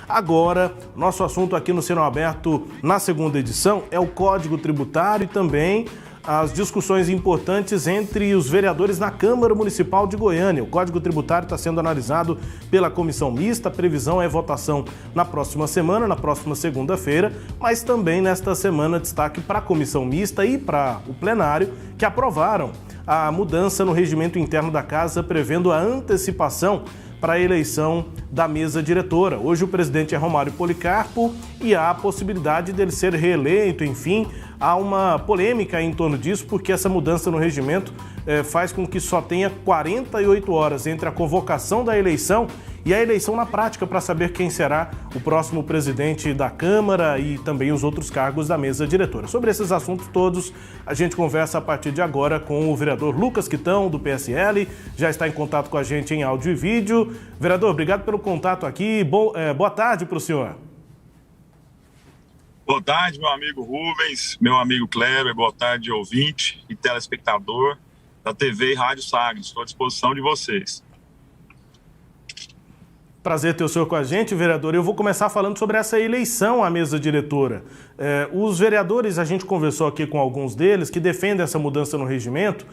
Agora, nosso assunto aqui no Sinal Aberto, na segunda edição, é o Código Tributário e também as discussões importantes entre os vereadores na Câmara Municipal de Goiânia. O Código Tributário está sendo analisado pela Comissão Mista. A previsão é votação na próxima semana, na próxima segunda-feira, mas também nesta semana destaque para a Comissão Mista e para o plenário, que aprovaram a mudança no regimento interno da Casa, prevendo a antecipação para a eleição da mesa diretora. Hoje o presidente é Romário Policarpo e há a possibilidade dele ser reeleito, enfim, há uma polêmica em torno disso, porque essa mudança no regimento faz com que só tenha 48 horas entre a convocação da eleição e a eleição na prática para saber quem será o próximo presidente da Câmara e também os outros cargos da mesa diretora. Sobre esses assuntos todos, a gente conversa a partir de agora com o vereador Lucas Quitão, do PSL, já está em contato com a gente em áudio e vídeo. Vereador, obrigado pelo contato aqui. Boa tarde para o senhor. Boa tarde, meu amigo Rubens, meu amigo Kleber, boa tarde, ouvinte e telespectador da TV e Rádio Sagres. Estou à disposição de vocês. Prazer ter o senhor com a gente, vereador. Eu vou começar falando sobre essa eleição à mesa diretora. Os vereadores, a gente conversou aqui com alguns deles que defendem essa mudança no regimento.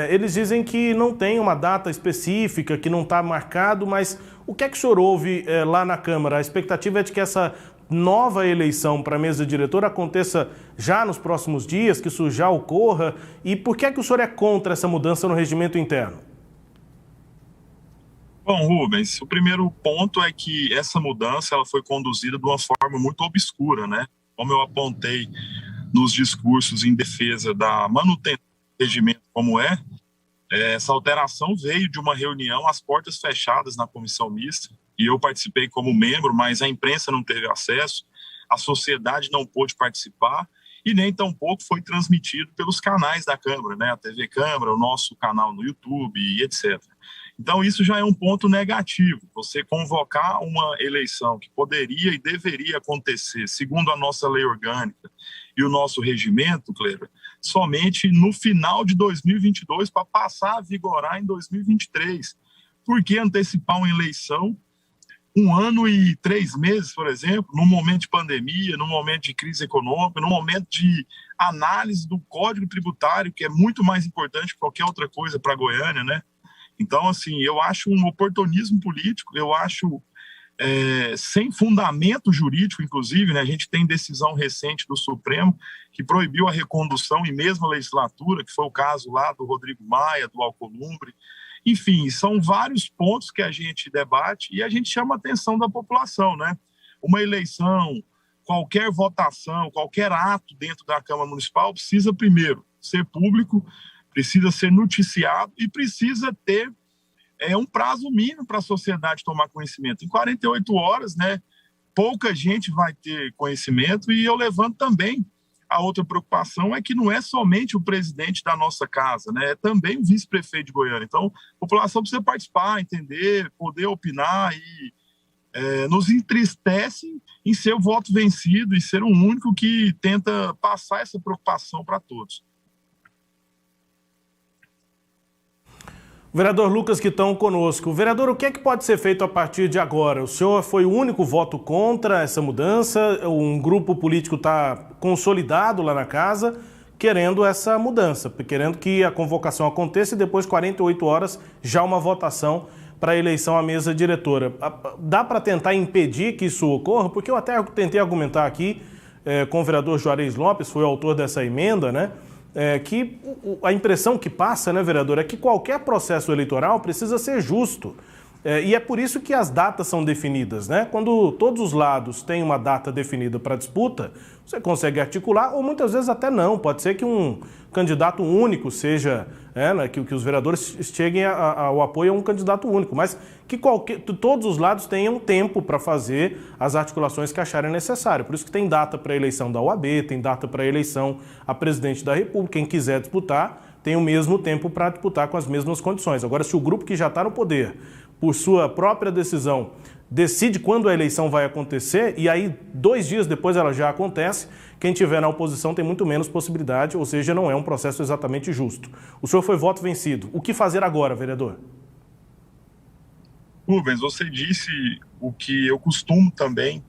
Eles dizem que não tem uma data específica, que não está marcado, mas o que é que o senhor ouve lá na Câmara? A expectativa é de que essa nova eleição para a mesa diretora aconteça já nos próximos dias, que isso já ocorra. E por que é que o senhor é contra essa mudança no regimento interno? Bom, Rubens, o primeiro ponto é que essa mudança ela foi conduzida de uma forma muito obscura, né? Como eu apontei nos discursos em defesa da manutenção do regimento como essa alteração veio de uma reunião às portas fechadas na Comissão Mista, e eu participei como membro, mas a imprensa não teve acesso, a sociedade não pôde participar, e nem tampouco foi transmitido pelos canais da Câmara, né? A TV Câmara, o nosso canal no YouTube e etc. Então, isso já é um ponto negativo. Você convocar uma eleição que poderia e deveria acontecer, segundo a nossa lei orgânica e o nosso regimento, Kleber, somente no final de 2022 para passar a vigorar em 2023. Por que antecipar uma eleição 1 ano e 3 meses, por exemplo, num momento de pandemia, num momento de crise econômica, num momento de análise do Código Tributário, que é muito mais importante que qualquer outra coisa para Goiânia, né? Então, assim, eu acho um oportunismo político, eu acho sem fundamento jurídico, inclusive, né? A gente tem decisão recente do Supremo que proibiu a recondução em mesma legislatura, que foi o caso lá do Rodrigo Maia, do Alcolumbre. Enfim, são vários pontos que a gente debate e a gente chama a atenção da população, né? Uma eleição, qualquer votação, qualquer ato dentro da Câmara Municipal precisa, primeiro, ser público, precisa ser noticiado e precisa ter um prazo mínimo para a sociedade tomar conhecimento. Em 48 horas, né, pouca gente vai ter conhecimento, e eu levanto também a outra preocupação é que não é somente o presidente da nossa casa, né, é também o vice-prefeito de Goiânia. Então, a população precisa participar, entender, poder opinar e nos entristece em ser o voto vencido e ser o único que tenta passar essa preocupação para todos. Vereador Lucas Quitão conosco. Vereador, o que é que pode ser feito a partir de agora? O senhor foi o único voto contra essa mudança, um grupo político está consolidado lá na casa, querendo essa mudança, querendo que a convocação aconteça e depois, 48 horas, já uma votação para a eleição à mesa diretora. Dá para tentar impedir que isso ocorra? Porque eu até tentei argumentar aqui com o vereador Juarez Lopes, foi o autor dessa emenda, né? Que a impressão que passa, né, vereador, é que qualquer processo eleitoral precisa ser justo. E é por isso que as datas são definidas, né? Quando todos os lados têm uma data definida para disputa, você consegue articular, ou muitas vezes até não. Pode ser que um candidato único seja, né, que os vereadores cheguem ao apoio a um candidato único, mas que todos os lados tenham tempo para fazer as articulações que acharem necessário. Por isso que tem data para a eleição da OAB, tem data para a eleição a presidente da República. Quem quiser disputar tem o mesmo tempo para disputar com as mesmas condições. Agora, se o grupo que já está no poder, por sua própria decisão, decide quando a eleição vai acontecer, e aí 2 dias depois ela já acontece, quem tiver na oposição tem muito menos possibilidade, ou seja, não é um processo exatamente justo. O senhor foi voto vencido. O que fazer agora, vereador? Rubens, você disse o que eu costumo também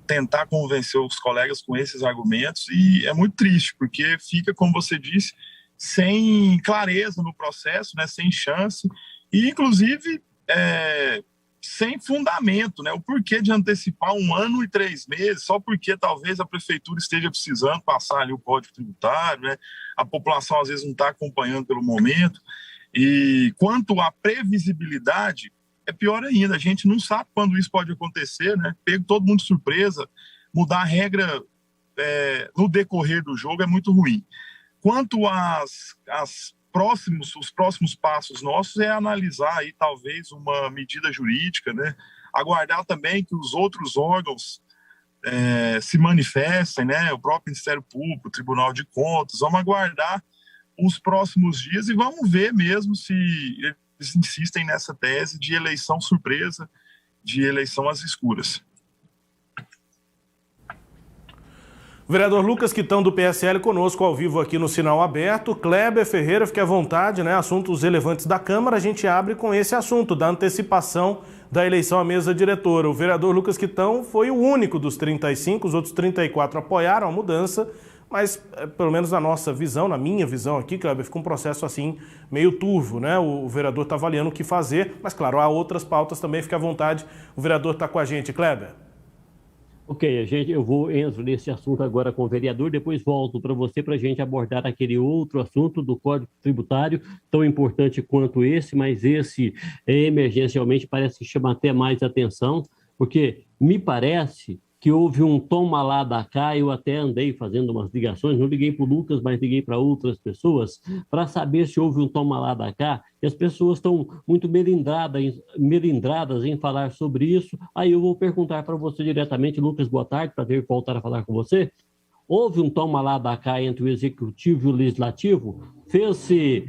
tentar convencer os colegas com esses argumentos, e é muito triste, porque fica, como você disse, sem clareza no processo, né, sem chance, e inclusive sem fundamento, né, o porquê de antecipar 1 ano e 3 meses, só porque talvez a prefeitura esteja precisando passar ali o Código Tributário, né, a população às vezes não está acompanhando pelo momento, e quanto à previsibilidade, é pior ainda, a gente não sabe quando isso pode acontecer, né? Pego todo mundo de surpresa, mudar a regra no decorrer do jogo é muito ruim. Quanto os próximos passos nossos é analisar aí talvez uma medida jurídica, né? Aguardar também que os outros órgãos se manifestem, né? O próprio Ministério Público, o Tribunal de Contas, vamos aguardar os próximos dias e vamos ver mesmo se eles insistem nessa tese de eleição surpresa, de eleição às escuras. O vereador Lucas Quitão, do PSL, conosco ao vivo aqui no Sinal Aberto. Kleber Ferreira, fique à vontade, né? Assuntos relevantes da Câmara, a gente abre com esse assunto da antecipação da eleição à mesa diretora. O vereador Lucas Quitão foi o único dos 35, os outros 34 apoiaram a mudança, mas, pelo menos na nossa visão, na minha visão aqui, Kleber, fica um processo assim meio turvo, né? O vereador está avaliando o que fazer, mas, claro, há outras pautas também, fica à vontade. O vereador está com a gente, Kleber. Ok, entro nesse assunto agora com o vereador, depois volto para você para a gente abordar aquele outro assunto do Código Tributário, tão importante quanto esse, mas esse emergencialmente parece chamar até mais atenção, porque me parece que houve um toma lá da cá, eu até andei fazendo umas ligações, não liguei para o Lucas, mas liguei para outras pessoas, para saber se houve um toma lá da cá, e as pessoas estão muito melindradas em falar sobre isso. Aí eu vou perguntar para você diretamente, Lucas, boa tarde, prazer voltar a falar com você. Houve um toma lá da cá entre o Executivo e o Legislativo? Fez-se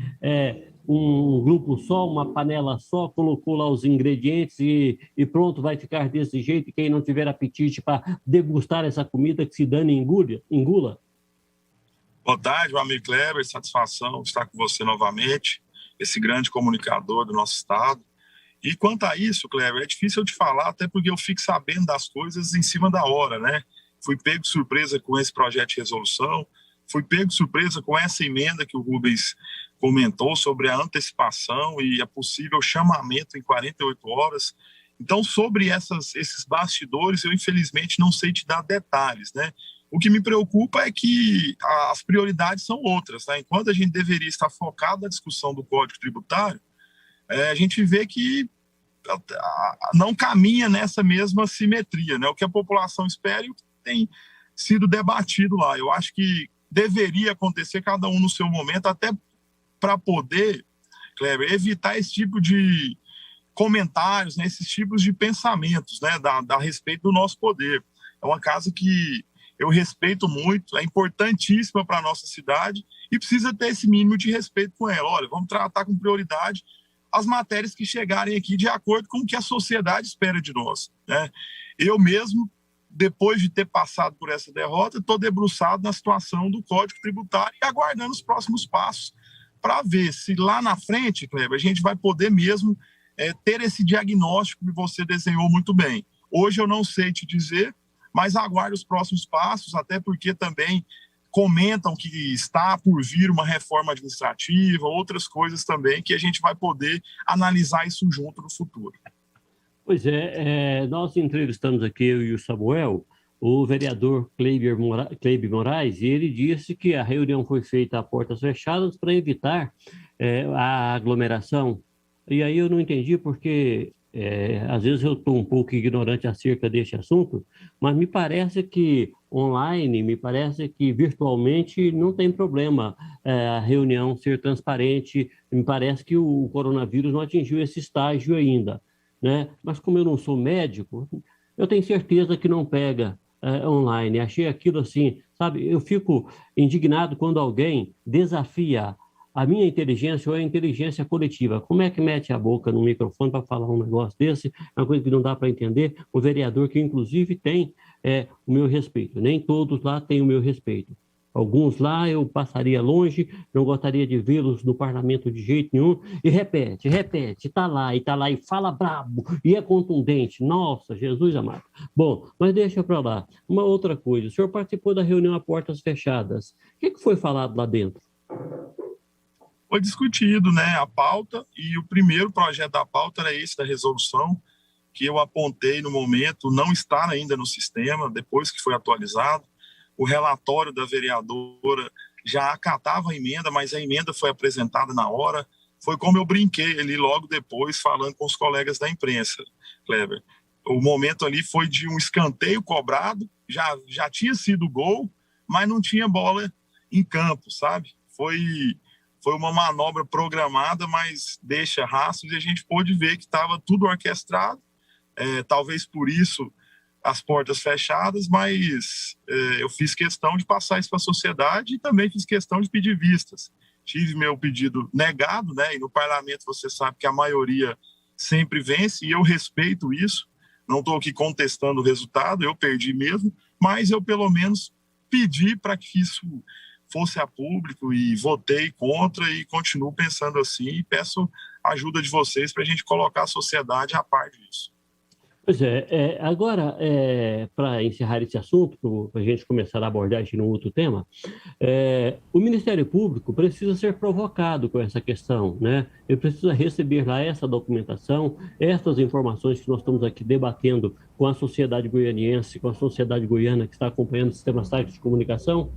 um grupo só, uma panela só, colocou lá os ingredientes e pronto, vai ficar desse jeito, e quem não tiver apetite para degustar essa comida, que se dane e engula? Boa tarde, meu amigo Kleber, satisfação estar com você novamente, esse grande comunicador do nosso estado. E quanto a isso, Kleber, é difícil eu te falar, até porque eu fico sabendo das coisas em cima da hora, né? Fui pego de surpresa com esse projeto de resolução, fui pego de surpresa com essa emenda que o Rubens comentou sobre a antecipação e a possível chamamento em 48 horas. Então, sobre esses bastidores, eu infelizmente não sei te dar detalhes, né? O que me preocupa é que as prioridades são outras, né? Enquanto a gente deveria estar focado na discussão do Código Tributário, a gente vê que não caminha nessa mesma simetria, né? O que a população espera e o que tem sido debatido lá. Eu acho que deveria acontecer cada um no seu momento, até para poder, Kleber, evitar esse tipo de comentários, né, esses tipos de pensamentos, né, a respeito do nosso poder. É uma casa que eu respeito muito, é importantíssima para a nossa cidade e precisa ter esse mínimo de respeito com ela. Olha, vamos tratar com prioridade as matérias que chegarem aqui de acordo com o que a sociedade espera de nós, né? Eu mesmo, depois de ter passado por essa derrota, estou debruçado na situação do Código Tributário e aguardando os próximos passos para ver se lá na frente, Kleber, a gente vai poder mesmo ter esse diagnóstico que você desenhou muito bem. Hoje eu não sei te dizer, mas aguardo os próximos passos, até porque também comentam que está por vir uma reforma administrativa, outras coisas também, que a gente vai poder analisar isso junto no futuro. Pois nós entrevistamos aqui, eu e o Samuel, o vereador Cleiber Moraes, e ele disse que a reunião foi feita a portas fechadas para evitar a aglomeração. E aí eu não entendi porque, às vezes eu estou um pouco ignorante acerca deste assunto, mas me parece que online, me parece que virtualmente não tem problema a reunião ser transparente, me parece que o coronavírus não atingiu esse estágio ainda, né? Mas como eu não sou médico, eu tenho certeza que não pega online. Achei aquilo assim, sabe, eu fico indignado quando alguém desafia a minha inteligência ou a inteligência coletiva. Como é que mete a boca no microfone para falar um negócio desse? É uma coisa que não dá para entender. Um vereador que, inclusive, tem o meu respeito. Nem todos lá têm o meu respeito. Alguns lá eu passaria longe, não gostaria de vê-los no parlamento de jeito nenhum, e repete, está lá, e fala brabo, e é contundente. Nossa, Jesus amado. Bom, mas deixa para lá. Uma outra coisa, o senhor participou da reunião a portas fechadas. O que foi falado lá dentro? Foi discutido, né, a pauta, e o primeiro projeto da pauta era esse, da resolução, que eu apontei no momento, não está ainda no sistema, depois que foi atualizado. O relatório da vereadora já acatava a emenda, mas a emenda foi apresentada na hora. Foi como eu brinquei ali logo depois, falando com os colegas da imprensa, Kleber. O momento ali foi de um escanteio cobrado, já tinha sido gol, mas não tinha bola em campo, sabe? Foi uma manobra programada, mas deixa rastros, e a gente pôde ver que estava tudo orquestrado. Talvez por isso as portas fechadas, mas eu fiz questão de passar isso para a sociedade e também fiz questão de pedir vistas. Tive meu pedido negado, né? E no parlamento você sabe que a maioria sempre vence, e eu respeito isso. Não estou aqui contestando o resultado, eu perdi mesmo, mas eu pelo menos pedi para que isso fosse a público, e votei contra e continuo pensando assim, e peço a ajuda de vocês para a gente colocar a sociedade a par disso. Pois agora, para encerrar esse assunto, para a gente começar a abordagem no outro tema, o Ministério Público precisa ser provocado com essa questão, né? Ele precisa receber lá essa documentação, essas informações que nós estamos aqui debatendo com a sociedade goianiense, com a sociedade goiana que está acompanhando o sistema site de comunicação.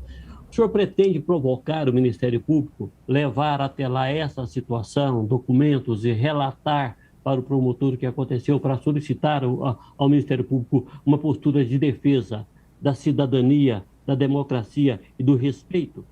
O senhor pretende provocar o Ministério Público, levar até lá essa situação, documentos, e relatar para o promotor o que aconteceu, para solicitar ao Ministério Público uma postura de defesa da cidadania, da democracia e do respeito?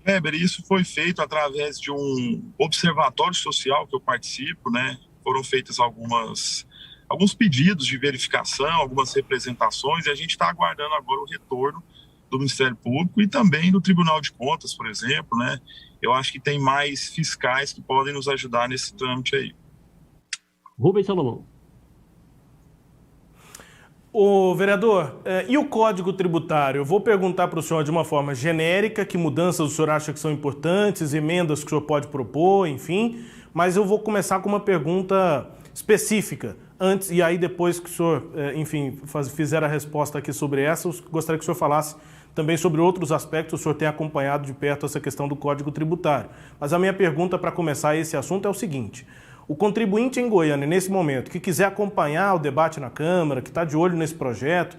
Weber, isso foi feito através de um observatório social que eu participo, né? Foram feitas alguns pedidos de verificação, algumas representações, e a gente está aguardando agora o retorno do Ministério Público e também do Tribunal de Contas, por exemplo, né? Eu acho que tem mais fiscais que podem nos ajudar nesse trâmite aí. Rubens Salomão. Ô, vereador, e o Código Tributário? Eu vou perguntar para o senhor de uma forma genérica, que mudanças o senhor acha que são importantes, emendas que o senhor pode propor, enfim, mas eu vou começar com uma pergunta específica antes, e aí depois que o senhor, enfim, fizer a resposta aqui sobre essa, eu gostaria que o senhor falasse também sobre outros aspectos. O senhor tem acompanhado de perto essa questão do Código Tributário. Mas a minha pergunta para começar esse assunto é o seguinte: o contribuinte em Goiânia, nesse momento, que quiser acompanhar o debate na Câmara, que está de olho nesse projeto,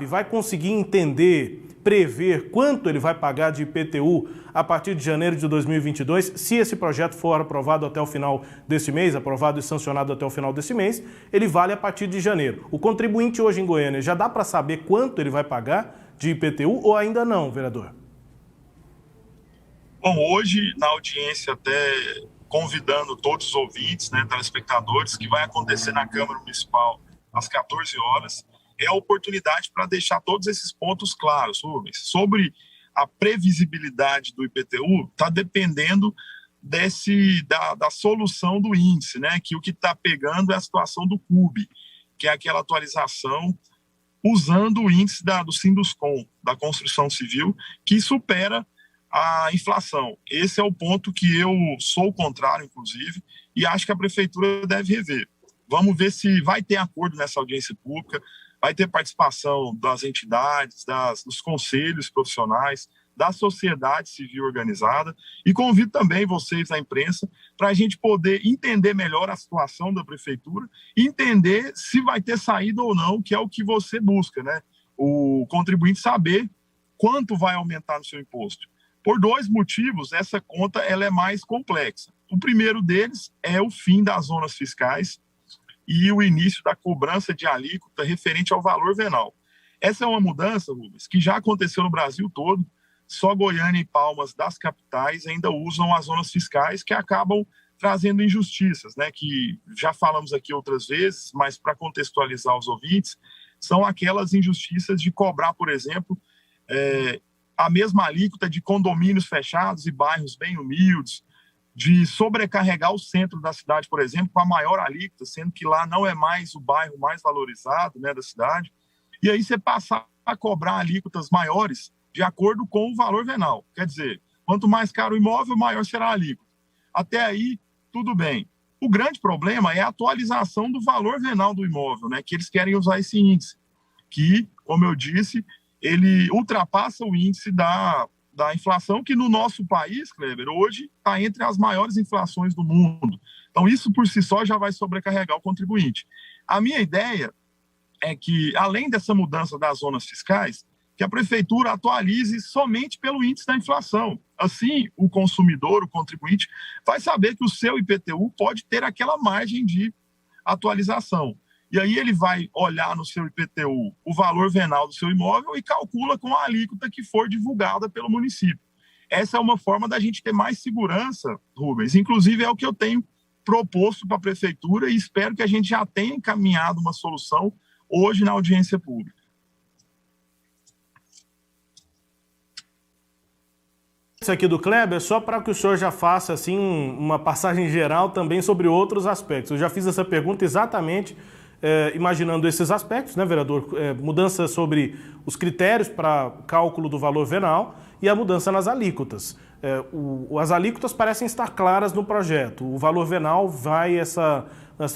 vai conseguir entender, prever quanto ele vai pagar de IPTU a partir de janeiro de 2022, se esse projeto for aprovado até o final desse mês, aprovado e sancionado até o final desse mês, ele vale a partir de janeiro. O contribuinte hoje em Goiânia, já dá para saber quanto ele vai pagar de IPTU ou ainda não, vereador? Bom, hoje, na audiência, até convidando todos os ouvintes, né, telespectadores, que vai acontecer na Câmara Municipal às 14 horas, é a oportunidade para deixar todos esses pontos claros, Rubens. Sobre a previsibilidade do IPTU, está dependendo da solução do índice, né, que o que está pegando é a situação do CUB, que é aquela atualização usando o índice do Sinduscom, da construção civil, que supera a inflação. Esse é o ponto que eu sou contrário, inclusive, e acho que a Prefeitura deve rever. Vamos ver se vai ter acordo nessa audiência pública, vai ter participação das entidades, dos conselhos profissionais, da sociedade civil organizada, e convido também vocês, a imprensa, para a gente poder entender melhor a situação da Prefeitura e entender se vai ter saída ou não, que é o que você busca, né? O contribuinte saber quanto vai aumentar no seu imposto. Por dois motivos, essa conta ela é mais complexa. O primeiro deles é o fim das zonas fiscais e o início da cobrança de alíquota referente ao valor venal. Essa é uma mudança, Rubens, que já aconteceu no Brasil todo. Só Goiânia e Palmas das capitais ainda usam as zonas fiscais, que acabam trazendo injustiças, né? Que já falamos aqui outras vezes, mas para contextualizar os ouvintes, são aquelas injustiças de cobrar, por exemplo, a mesma alíquota de condomínios fechados e bairros bem humildes, de sobrecarregar o centro da cidade, por exemplo, com a maior alíquota, sendo que lá não é mais o bairro mais valorizado, né, da cidade. e aí você passar a cobrar alíquotas maiores de acordo com o valor venal. Quer dizer, quanto mais caro o imóvel, maior será a alíquota. Até aí, tudo bem. O grande problema é a atualização do valor venal do imóvel, né? Que eles querem usar esse índice, que, como eu disse, ele ultrapassa o índice da inflação, que no nosso país, Kleber, hoje está entre as maiores inflações do mundo. Então, isso por si só já vai sobrecarregar o contribuinte. A minha ideia é que, além dessa mudança das zonas fiscais, que a prefeitura atualize somente pelo índice da inflação. Assim, o consumidor, o contribuinte, vai saber que o seu IPTU pode ter aquela margem de atualização. E aí ele vai olhar no seu IPTU o valor venal do seu imóvel e calcula com a alíquota que for divulgada pelo município. Essa é uma forma da gente ter mais segurança, Rubens. Inclusive, é o que eu tenho proposto para a prefeitura e espero que a gente já tenha encaminhado uma solução hoje na audiência pública. Isso aqui do Kleber, só para que o senhor já faça assim uma passagem geral também sobre outros aspectos. Eu já fiz essa pergunta exatamente imaginando esses aspectos, né, vereador? Mudança sobre os critérios para cálculo do valor venal e a mudança nas alíquotas. As alíquotas parecem estar claras no projeto. O valor venal vai essa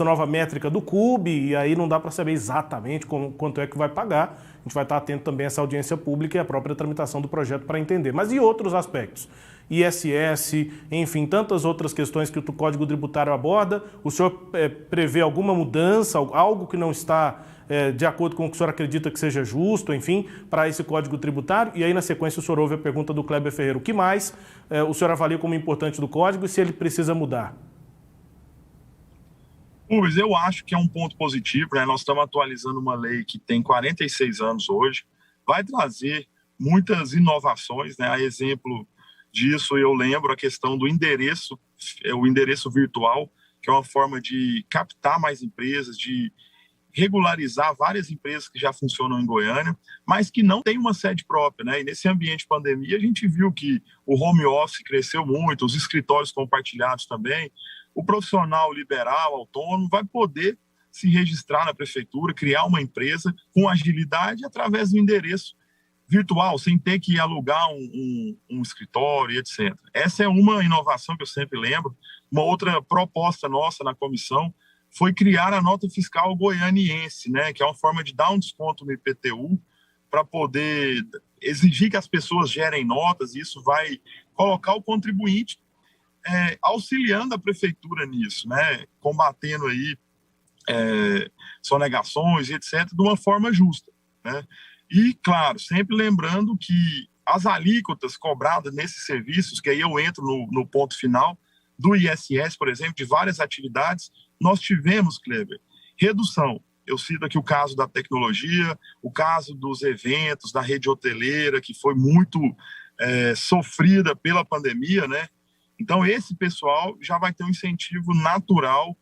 nova métrica do CUB e aí não dá para saber exatamente quanto é que vai pagar. A gente vai estar atento também a essa audiência pública e a própria tramitação do projeto para entender. Mas e outros aspectos? ISS, enfim, tantas outras questões que o Código Tributário aborda. O senhor prevê alguma mudança, algo que não está de acordo com o que o senhor acredita que seja justo, enfim, para esse Código Tributário? E aí, na sequência, o senhor ouve a pergunta do Kleber Ferreira. O que mais o senhor avalia como importante do Código e se ele precisa mudar? Rubens, eu acho que é um ponto positivo, né? Nós estamos atualizando uma lei que tem 46 anos hoje, vai trazer muitas inovações, né? A exemplo disso, eu lembro a questão do endereço, o endereço virtual, que é uma forma de captar mais empresas, de regularizar várias empresas que já funcionam em Goiânia, mas que não tem uma sede própria, né? E nesse ambiente de pandemia, a gente viu que o home office cresceu muito, os escritórios compartilhados também. O profissional liberal, autônomo, vai poder se registrar na prefeitura, criar uma empresa com agilidade através do endereço virtual, sem ter que alugar um escritório, etc. Essa é uma inovação que eu sempre lembro. Uma outra proposta nossa na comissão foi criar a nota fiscal goianiense, né, que é uma forma de dar um desconto no IPTU para poder exigir que as pessoas gerem notas, e isso vai colocar o contribuinte auxiliando a prefeitura nisso, né, combatendo aí sonegações, etc., de uma forma justa, né? E, claro, sempre lembrando que as alíquotas cobradas nesses serviços, que aí eu entro no ponto final, do ISS, por exemplo, de várias atividades, nós tivemos, Kleber, redução. Eu cito aqui o caso da tecnologia, o caso dos eventos, da rede hoteleira, que foi muito sofrida pela pandemia, né? Então, esse pessoal já vai ter um incentivo natural,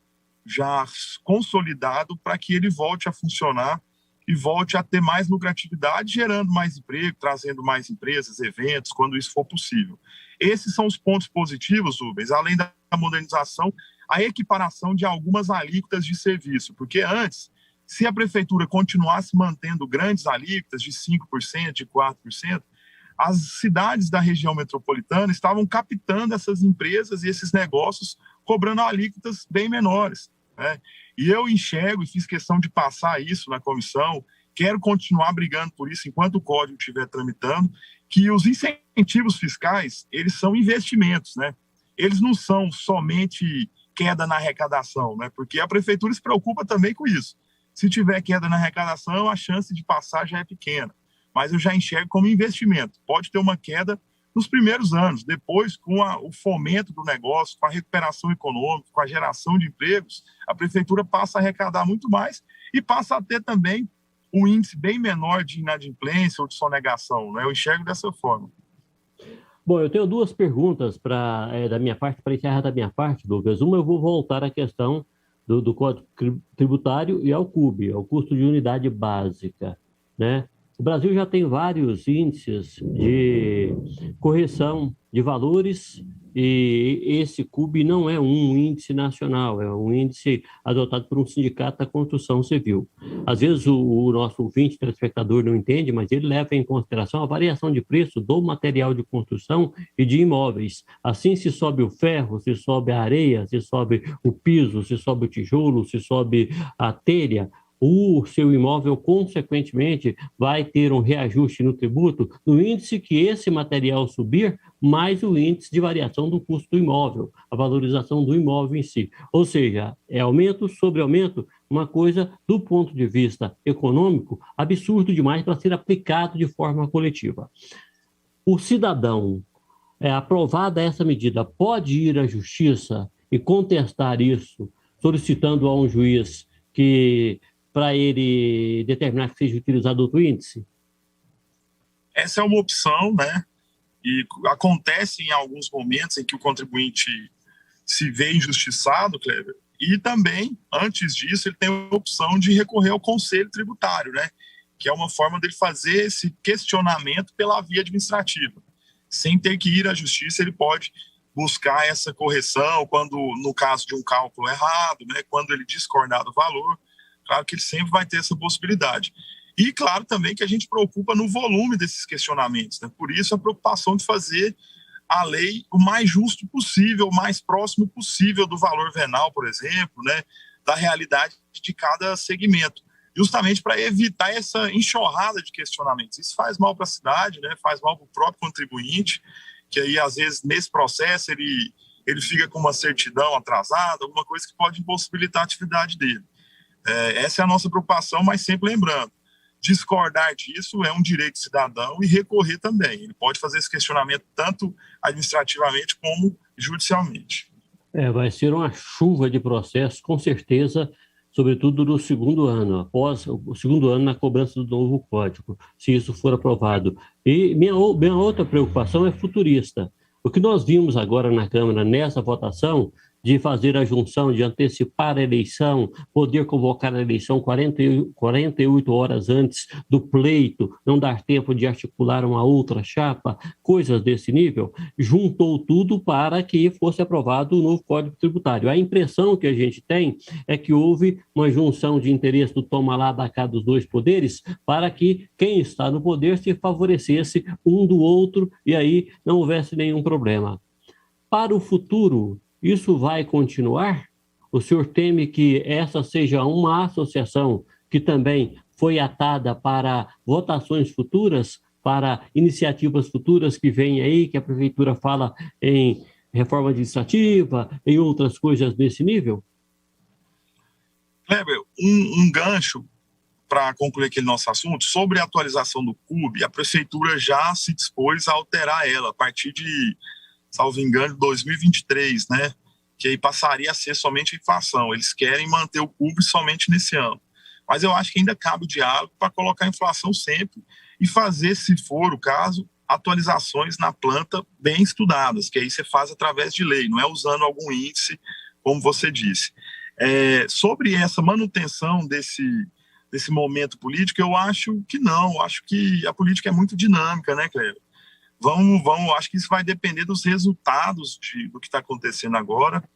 já consolidado, para que ele volte a funcionar e volte a ter mais lucratividade, gerando mais emprego, trazendo mais empresas, eventos, quando isso for possível. Esses são os pontos positivos, Rubens, além da modernização, a equiparação de algumas alíquotas de serviço, porque antes, se a prefeitura continuasse mantendo grandes alíquotas de 5%, de 4%, as cidades da região metropolitana estavam captando essas empresas e esses negócios, cobrando alíquotas bem menores, né? E eu enxergo, e fiz questão de passar isso na comissão, quero continuar brigando por isso enquanto o código estiver tramitando, que os incentivos fiscais, eles são investimentos, né? Eles não são somente queda na arrecadação, né? Porque a prefeitura se preocupa também com isso. Se tiver queda na arrecadação, a chance de passar já é pequena. Mas eu já enxergo como investimento. Pode ter uma queda nos primeiros anos, depois com o fomento do negócio, com a recuperação econômica, com a geração de empregos, a prefeitura passa a arrecadar muito mais e passa a ter também um índice bem menor de inadimplência ou de sonegação, né? Eu enxergo dessa forma. Bom, eu tenho duas perguntas da minha parte, para encerrar da minha parte, Lucas. Uma, eu vou voltar à questão do Código Tributário e ao CUB, ao custo de unidade básica, né? O Brasil já tem vários índices de correção de valores e esse CUB não é um índice nacional, é um índice adotado por um sindicato da construção civil. Às vezes o nosso ouvinte, telespectador, não entende, mas ele leva em consideração a variação de preço do material de construção e de imóveis. Assim, se sobe o ferro, se sobe a areia, se sobe o piso, se sobe o tijolo, se sobe a telha, o seu imóvel, consequentemente, vai ter um reajuste no tributo no índice que esse material subir, mais o índice de variação do custo do imóvel, a valorização do imóvel em si. Ou seja, é aumento sobre aumento, uma coisa, do ponto de vista econômico, absurdo demais para ser aplicado de forma coletiva. O cidadão, aprovada essa medida, pode ir à justiça e contestar isso, solicitando a um juiz que para ele determinar que seja utilizado outro índice? Essa é uma opção, né? E acontece em alguns momentos em que o contribuinte se vê injustiçado, Kleber, e também, antes disso, ele tem a opção de recorrer ao Conselho Tributário, né? Que é uma forma dele fazer esse questionamento pela via administrativa. Sem ter que ir à justiça, ele pode buscar essa correção quando, no caso de um cálculo errado, né? Quando ele discordar do valor. Claro que ele sempre vai ter essa possibilidade. E claro também que a gente preocupa no volume desses questionamentos, né? Por isso a preocupação de fazer a lei o mais justo possível, o mais próximo possível do valor venal, por exemplo, né? Da realidade de cada segmento, justamente para evitar essa enxurrada de questionamentos. Isso faz mal para a cidade, né? Faz mal para o próprio contribuinte, que aí às vezes nesse processo ele fica com uma certidão atrasada, alguma coisa que pode impossibilitar a atividade dele. Essa é a nossa preocupação, mas sempre lembrando, discordar disso é um direito cidadão e recorrer também. Ele pode fazer esse questionamento tanto administrativamente como judicialmente. Vai ser uma chuva de processos, com certeza, sobretudo no segundo ano, após o segundo ano na cobrança do novo código, se isso for aprovado. E minha outra preocupação é futurista. O que nós vimos agora na Câmara nessa votação de fazer a junção, de antecipar a eleição, poder convocar a eleição 48 horas antes do pleito, não dar tempo de articular uma outra chapa, coisas desse nível, juntou tudo para que fosse aprovado o novo Código Tributário. A impressão que a gente tem é que houve uma junção de interesse do toma lá da cá dos dois poderes para que quem está no poder se favorecesse um do outro e aí não houvesse nenhum problema. Para o futuro, isso vai continuar? O senhor teme que essa seja uma associação que também foi atada para votações futuras, para iniciativas futuras que vêm aí, que a Prefeitura fala em reforma administrativa, em outras coisas desse nível? Kleber, um gancho para concluir aquele nosso assunto, sobre a atualização do CUB, a Prefeitura já se dispôs a alterar ela a partir de, salvo engano, 2023, né? Que aí passaria a ser somente a inflação. Eles querem manter o CUB somente nesse ano. Mas eu acho que ainda cabe o diálogo para colocar a inflação sempre e fazer, se for o caso, atualizações na planta bem estudadas, que aí você faz através de lei, não é usando algum índice, como você disse. Sobre essa manutenção desse momento político, eu acho que não. Eu acho que a política é muito dinâmica, né, Cléber? Acho que isso vai depender dos resultados do que está acontecendo agora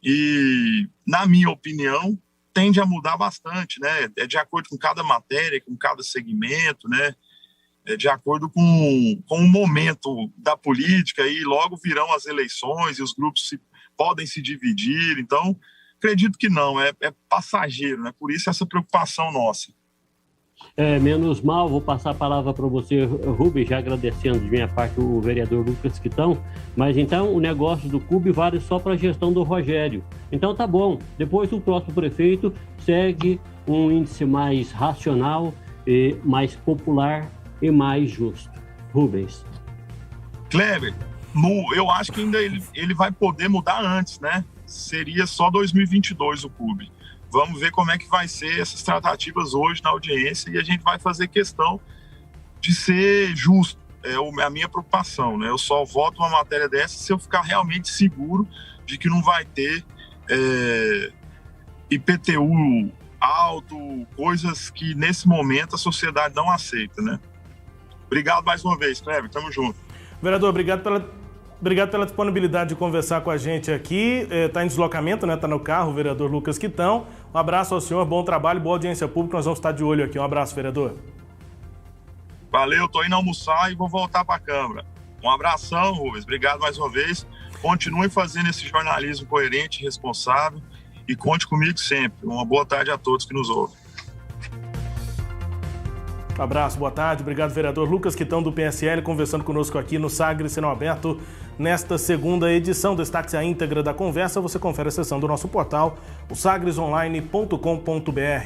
e, na minha opinião, tende a mudar bastante, né? É de acordo com cada matéria, com cada segmento, né? É de acordo com o momento da política e logo virão as eleições e os grupos podem se dividir. Então, acredito que não, é passageiro, né? Por isso essa preocupação nossa. Menos mal, vou passar a palavra para você, Rubens, já agradecendo de minha parte o vereador Lucas Quitão, mas então o negócio do CUB vale só para a gestão do Rogério. Então tá bom, depois o próximo prefeito segue um índice mais racional, mais popular e mais justo. Rubens. Kleber, eu acho que ainda ele vai poder mudar antes, né? Seria só 2022 o CUB. Vamos ver como é que vai ser essas tratativas hoje na audiência e a gente vai fazer questão de ser justo. É a minha preocupação, né? Eu só voto uma matéria dessa se eu ficar realmente seguro de que não vai ter IPTU alto, coisas que nesse momento a sociedade não aceita, né? Obrigado mais uma vez, Kleber. Tamo junto. Vereador, obrigado pela Obrigado pela disponibilidade de conversar com a gente aqui. Está em deslocamento, né? Está no carro, o vereador Lucas Quitão. Um abraço ao senhor, bom trabalho, boa audiência pública. Nós vamos estar de olho aqui. Um abraço, vereador. Valeu, tô indo almoçar e vou voltar para a Câmara. Um abração, Rubens. Obrigado mais uma vez. Continue fazendo esse jornalismo coerente e responsável e conte comigo sempre. Uma boa tarde a todos que nos ouvem. Um abraço, boa tarde. Obrigado, vereador Lucas Quitão, do PSL, conversando conosco aqui no Sagres Sinal Aberto nesta segunda edição. Destaque-se a íntegra da conversa. Você confere a seção do nosso portal, o sagresonline.com.br.